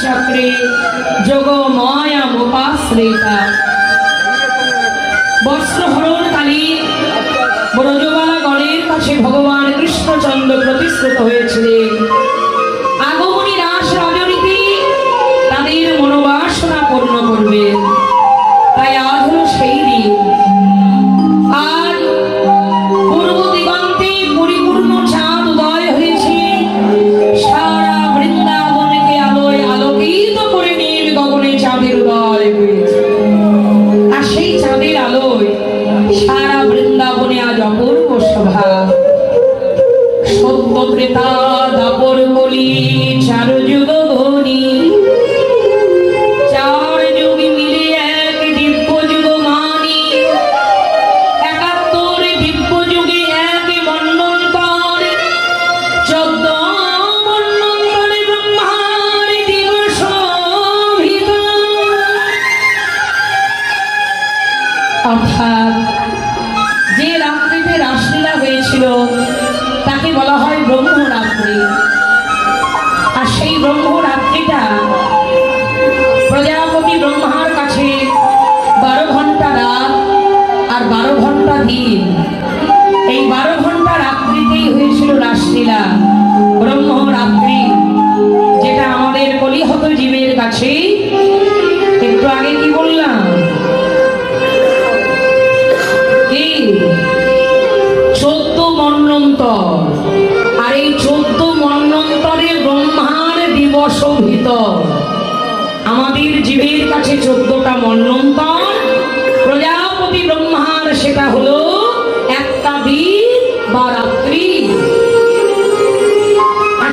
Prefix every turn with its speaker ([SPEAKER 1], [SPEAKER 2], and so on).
[SPEAKER 1] চক্রে যোগ মায়া মোপাশ্রিতা। বস্ত্রহরণকালী ব্রজবালা গণের কাছে ভগবান কৃষ্ণচন্দ্র প্রতিশ্রুত হয়েছিলেন আগমনী রাস রজনীতে তাদের মনোবাসনা পূর্ণ করবেন। তাই আজ হল সেই দিন। আর পূর্ব দিগন্তে পরিপূর্ণ চাঁদ উদয় হয়েছে, সারা বৃন্দাবনকে আলোয় আলোকিত করে নীল গগনে চাঁদের উদয় হয়েছে। আর সেই চাঁদের আলোয় সারা বৃন্দাবনে আজ অপূর্ব শোভা। সত্য ত্রেতা দাপর কলি চার যুগ ধনী, চার যুগ মিলে এক দিব্য যুগ মানি। ৭১ দিব্য যুগে এক মন্বন্তর, ১৪ মন্বন্তরে ব্রহ্মার দিবস ভিত। অর্থাৎ যে রাত্রিতে রাসলীলা হয়েছিল তাকে বলা হয় ব্রহ্মরাত্রি। আর সেই ব্রহ্মরাত্রিটা প্রজাপতি ব্রহ্মার কাছে ১২ ঘন্টা রাত আর ১২ ঘন্টা দিন। এই ১২ ঘন্টা রাত্রিতেই হয়েছিল রাসলীলা, ব্রহ্মরাত্রি, যেটা আমাদের কলিহত জীবের কাছে একটু আগে কি বললাম, কি ১৪ মন্বন্তর। আর এই ১৪ মন্বন্তরে ব্রহ্মার দিবস ভিতর আমাদের জীবের কাছে ১৪টা মন্বন্তর